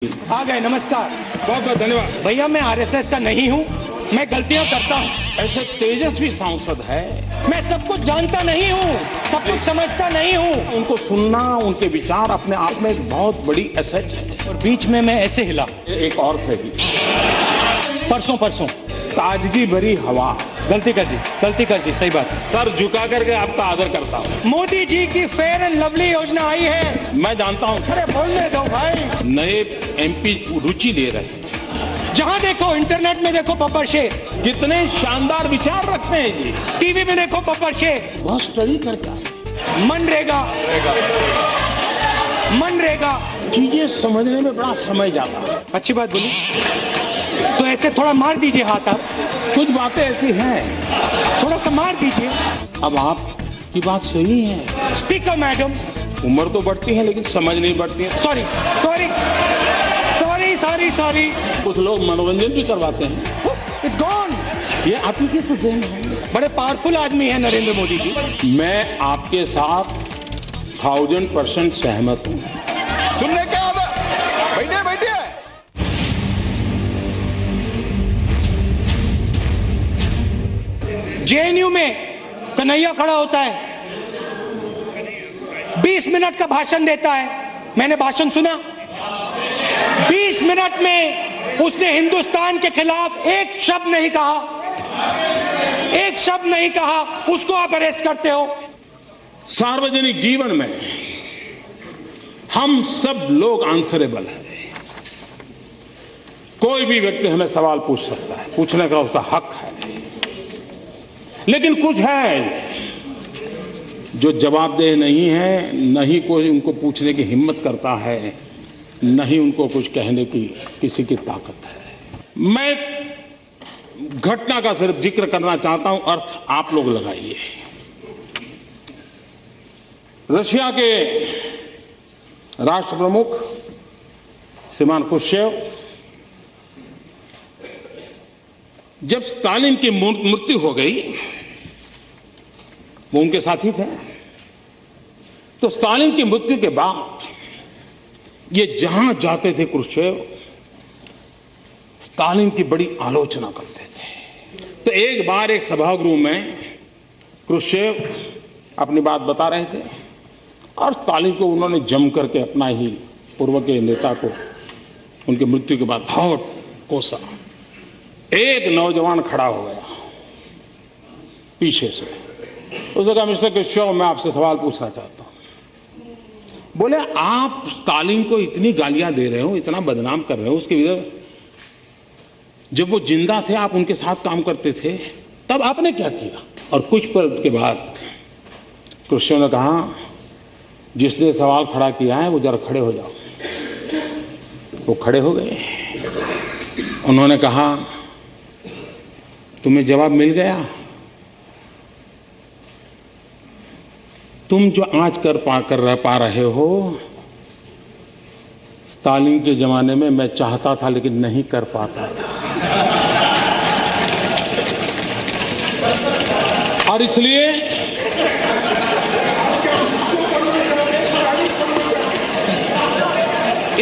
आ गए, नमस्कार। बहुत बहुत धन्यवाद। भैया मैं आरएसएस का नहीं हूँ, मैं गलतियाँ करता हूँ। ऐसे तेजस्वी सांसद है, मैं सब कुछ जानता नहीं हूँ, सब कुछ समझता नहीं हूँ। उनको सुनना, उनके विचार अपने आप में एक बहुत बड़ी एसेट है। और बीच में मैं ऐसे हिला, एक और से भी परसों ताजगी भरी हवा। गलती कर दी, सही बात। सर झुका करके आपका आदर करता हूँ। मोदी जी की फेयर एंड लवली योजना आई है। मैं जानता हूँ। अरे बोलने दो भाई। नए एमपी रुचि ले रहे हैं। जहाँ देखो, इंटरनेट में देखो बब्बर शेख, कितने शानदार विचार रखते हैं जी। टीवी में देखो बब्बर शेख, बहुत स्टडी करके मनरेगा चीजें समझने में बड़ा समय जाता है। अच्छी बात बोली, तो ऐसे थोड़ा मार दीजिए हाथ। आप कुछ बातें ऐसी हैं, थोड़ा सा मार दीजिए। अब आपकी बात सही है। स्पीकर मैडम, उम्र तो बढ़ती है लेकिन समझ नहीं बढ़ती है। सॉरी। कुछ लोग मनोरंजन भी करवाते हैं। It's gone. ये आप ही की तो देन है। बड़े पावरफुल आदमी है नरेंद्र मोदी जी। मैं आपके साथ 1000% सहमत हूँ। सुनने क्या आता? बैठिए। जेएनयू में कन्हैया खड़ा होता है, 20 मिनट का भाषण देता है। मैंने भाषण सुना। 20 मिनट में उसने हिंदुस्तान के खिलाफ एक शब्द नहीं कहा। उसको आप अरेस्ट करते हो। सार्वजनिक जीवन में हम सब लोग आंसरेबल हैं। कोई भी व्यक्ति हमें सवाल पूछ सकता है, पूछने का उसका हक है। लेकिन कुछ है जो जवाबदेह नहीं है, न ही कोई उनको पूछने की हिम्मत करता है, न ही उनको कुछ कहने की किसी की ताकत है। मैं घटना का सिर्फ जिक्र करना चाहता हूं, अर्थ आप लोग लगाइए। रशिया के राष्ट्र प्रमुख श्रीमान क्रुश्चेव जब स्टालिन की मृत्यु हो गई, वो उनके साथी थे, तो स्टालिन की मृत्यु के बाद ये जहां जाते थे क्रुश्चेव, स्टालिन की बड़ी आलोचना करते थे। तो एक बार एक सभागृह में क्रुश्चेव अपनी बात बता रहे थे और स्टालिन को उन्होंने जम करके अपना ही पूर्व के नेता को उनकी मृत्यु के बाद बहुत कोसा। एक नौजवान खड़ा हो गया पीछे से, उसने कहा, मिस्टर क्रुश्चेव, मैं आपसे सवाल पूछना चाहता हूं। बोले, आप स्टालिन को इतनी गालियां दे रहे हो, इतना बदनाम कर रहे हो, उसके विरुद्ध जब वो जिंदा थे आप उनके साथ काम करते थे, तब आपने क्या किया? और कुछ पल के बाद क्रुश्चेव ने कहा, जिसने सवाल खड़ा किया है वो जरा खड़े हो जाओ। वो खड़े हो गए। उन्होंने कहा, तुम्हें जवाब मिल गया? तुम जो आज कर पा रहे हो, स्टालिन के जमाने में मैं चाहता था लेकिन नहीं कर पाता था। और इसलिए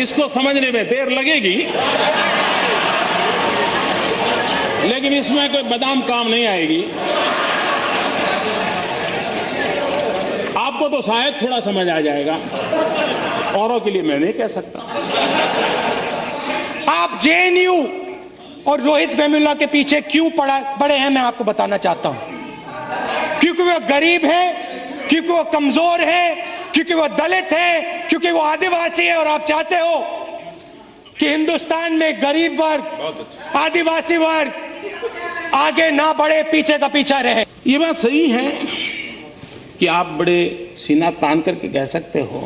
इसको समझने में देर लगेगी, लेकिन इसमें कोई बादाम काम नहीं आएगी। आपको तो शायद थोड़ा समझ आ जाएगा, औरों के लिए मैं नहीं कह सकता। आप जेएनयू और रोहित वेमुला के पीछे क्यों पड़े हैं, मैं आपको बताना चाहता हूं। क्योंकि वो गरीब है, क्योंकि वो कमजोर है, क्योंकि वो दलित है, क्योंकि वो आदिवासी है। और आप चाहते हो कि हिंदुस्तान में गरीब वर्ग, आदिवासी वर्ग आगे ना बढ़े, पीछे का पीछा रहे। ये बात सही है कि आप बड़े सीना तान करके कह सकते हो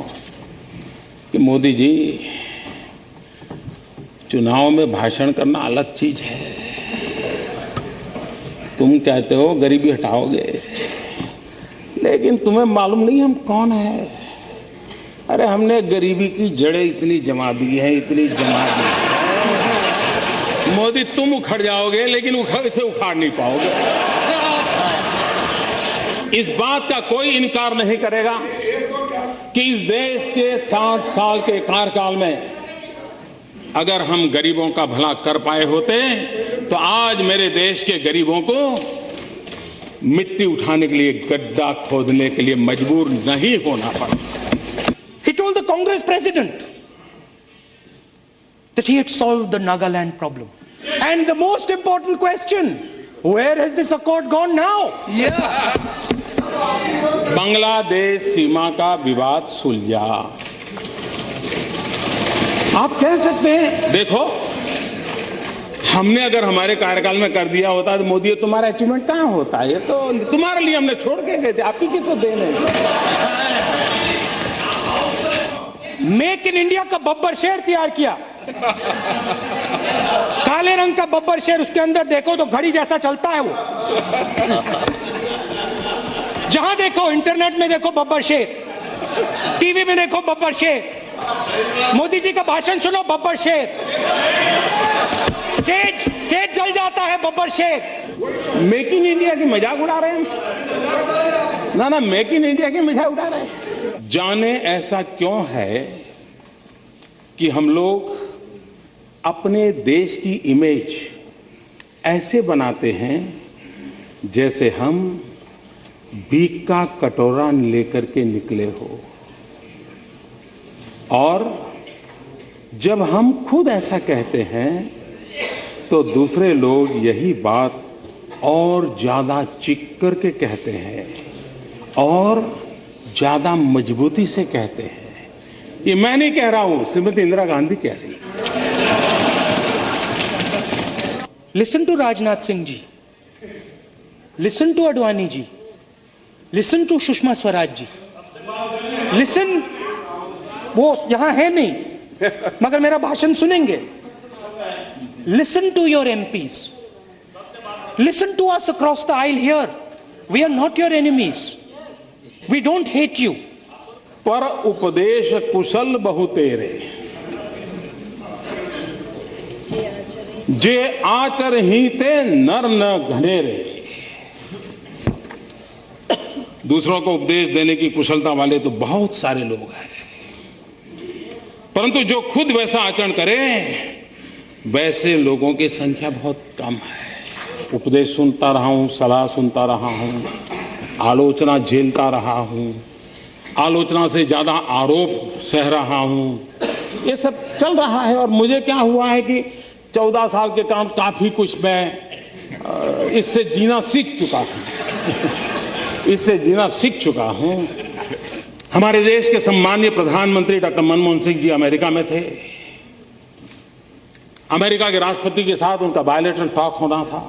कि मोदी जी, चुनाव में भाषण करना अलग चीज है। तुम कहते हो गरीबी हटाओगे, लेकिन तुम्हें मालूम नहीं हम कौन है। अरे हमने गरीबी की जड़ें इतनी जमा दी है, इतनी जमा दी है। मोदी, तुम उखड़ जाओगे लेकिन इसे उखाड़ नहीं पाओगे। इस बात का कोई इनकार नहीं करेगा कि इस देश के 60 साल के कार्यकाल में अगर हम गरीबों का भला कर पाए होते तो आज मेरे देश के गरीबों को मिट्टी उठाने के लिए गड्ढा खोदने के लिए मजबूर नहीं होना पड़ा। He told the Congress president that he had solved the Nagaland problem. And the most important question, where has this accord gone now? Bangladesh सीमा का विवाद सुलझा। आप कह सकते हैं देखो, हमने अगर हमारे कार्यकाल में कर दिया होता तो मोदी तुम्हारा अचीवमेंट कहां होता? ये तो तुम्हारे लिए हमने छोड़ के गए थे, आप ही की तो देन है। मेक इन इंडिया का बब्बर शेर तैयार किया, काले रंग का बब्बर शेर, उसके अंदर देखो तो घड़ी जैसा चलता है वो। जहां देखो, इंटरनेट में देखो बब्बर शेर, टीवी में देखो बब्बर शेर, मोदी जी का भाषण सुनो बब्बर शेर, स्टेज जल जाता है बब्बर शेर। मेक इन इंडिया की मजाक उड़ा रहे हैं ना, मेक इन इंडिया की मजाक उड़ा रहे हैं। जाने ऐसा क्यों है कि हम लोग अपने देश की इमेज ऐसे बनाते हैं जैसे हम भीख का कटोरा लेकर के निकले हो, और जब हम खुद ऐसा कहते हैं तो दूसरे लोग यही बात और ज्यादा चीख करके कहते हैं और ज्यादा मजबूती से कहते हैं। ये मैं नहीं कह रहा हूं, श्रीमती इंदिरा गांधी कह रही। Listen to Rajnath Singh ji, listen to Advani ji, listen to Sushma Swaraj ji, listen, वो यहां है नहीं मगर मेरा भाषण सुनेंगे। Listen to your MPs, listen to us across the aisle here. We are not your enemies. We don't hate you. पर उपदेश कुशल बहु तेरे, जे आचर ही ते नर न घनेरे। दूसरों को उपदेश देने की कुशलता वाले तो बहुत सारे लोग हैं, परंतु जो खुद वैसा आचरण करे वैसे लोगों की संख्या बहुत कम है। उपदेश सुनता रहा हूं, सलाह सुनता रहा हूं, आलोचना झेलता रहा हूं, आलोचना से ज्यादा आरोप सह रहा हूं, ये सब चल रहा है। और मुझे क्या हुआ है कि 14 साल के काम काफी कुछ मैं इससे जीना सीख चुका हूं, इससे जीना सीख चुका हूं। हमारे देश के सम्मानीय प्रधानमंत्री डॉक्टर मनमोहन सिंह जी अमेरिका में थे। अमेरिका के राष्ट्रपति के साथ उनका बायलैटरल टॉक होना था।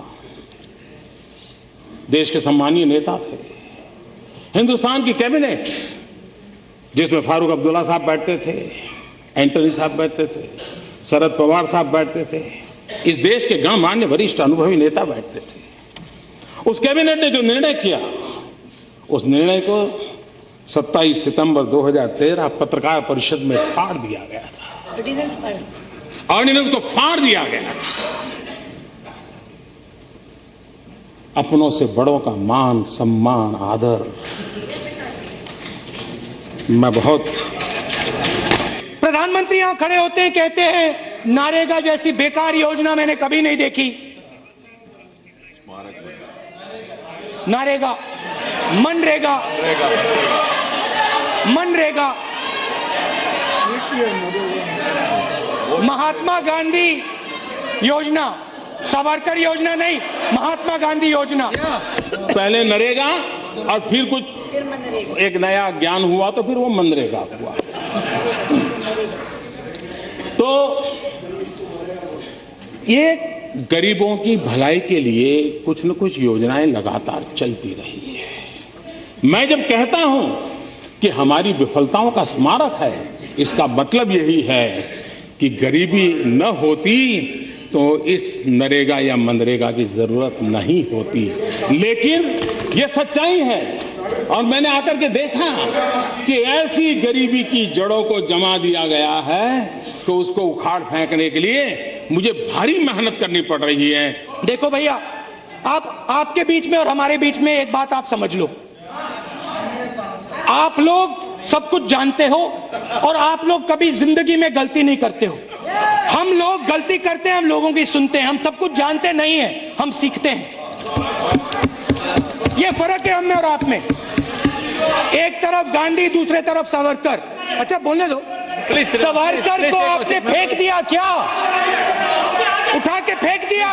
देश के सम्मानीय नेता थे। हिंदुस्तान की कैबिनेट, जिसमें फारूक अब्दुल्ला साहब बैठते थे, एंटनी साहब बैठते थे, शरद पवार साहब बैठते थे, इस देश के गणमान्य वरिष्ठ अनुभवी नेता बैठते थे। उस कैबिनेट ने जो निर्णय किया, उस निर्णय को 27 सितंबर 2013 पत्रकार परिषद में फाड़ दिया गया था। ऑर्डिनेंस को फाड़ दिया गया था। अपनों से बड़ों का मान, सम्मान, आदर, मैं बहुत। प्रधानमंत्री यहां खड़े होते हैं, कहते हैं नारेगा जैसी बेकार योजना मैंने कभी नहीं देखी। नारेगा, मनरेगा, मनरेगा, महात्मा गांधी योजना, सावरकर योजना नहीं, महात्मा गांधी योजना। पहले नरेगा और फिर कुछ एक नया ज्ञान हुआ तो फिर वो मनरेगा हुआ। तो ये गरीबों की भलाई के लिए कुछ न कुछ योजनाएं लगातार चलती रही है। मैं जब कहता हूं कि हमारी विफलताओं का स्मारक है, इसका मतलब यही है कि गरीबी न होती तो इस नरेगा या मनरेगा की जरूरत नहीं होती। लेकिन ये सच्चाई है, और मैंने आकर के देखा कि ऐसी गरीबी की जड़ों को जमा दिया गया है कि उसको उखाड़ फेंकने के लिए मुझे भारी मेहनत करनी पड़ रही है। देखो भैया, आपके बीच में और हमारे बीच में एक बात आप समझ लो, आप लोग सब कुछ जानते हो और आप लोग कभी जिंदगी में गलती नहीं करते हो। हम लोग गलती करते हैं, हम लोगों की सुनते हैं, हम सब कुछ जानते नहीं हैं, हम सीखते हैं। ये फर्क है हम में और आप में। एक तरफ गांधी, दूसरे तरफ सावरकर। अच्छा बोलने दो। सावरकर को आपने फेंक दिया क्या? उठा के फेंक दिया,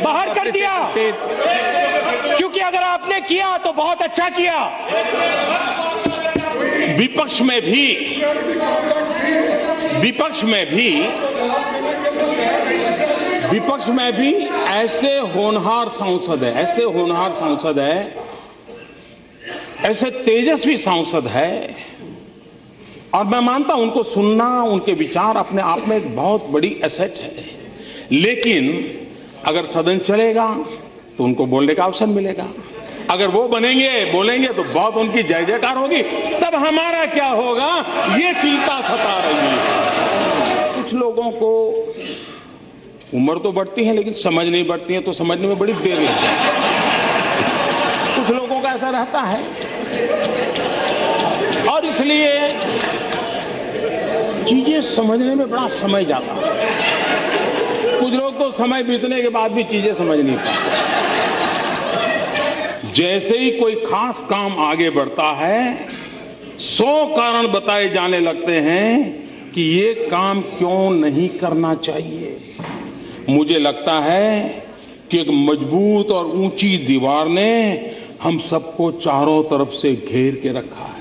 बाहर कर दिया, क्योंकि अगर आपने किया तो बहुत अच्छा किया। विपक्ष में भी ऐसे होनहार सांसद है, ऐसे तेजस्वी सांसद है, और मैं मानता हूं उनको सुनना, उनके विचार अपने आप में एक बहुत बड़ी एसेट है। लेकिन अगर सदन चलेगा तो उनको बोलने का अवसर मिलेगा। अगर वो बोलेंगे तो बहुत उनकी जय जयकार होगी। तब हमारा क्या होगा, ये चिंता सता रही है। कुछ लोगों को उम्र तो बढ़ती है लेकिन समझ नहीं बढ़ती है, तो समझने में बड़ी देर लग जाती है। कुछ लोगों का ऐसा रहता है, और इसलिए चीजें समझने में बड़ा समय जाता है। कुछ लोग तो समय बीतने के बाद भी चीजें समझ नहीं पाते। जैसे ही कोई खास काम आगे बढ़ता है, 100 कारण बताए जाने लगते हैं कि ये काम क्यों नहीं करना चाहिए। मुझे लगता है कि एक मजबूत और ऊंची दीवार ने हम सबको चारों तरफ से घेर के रखा है।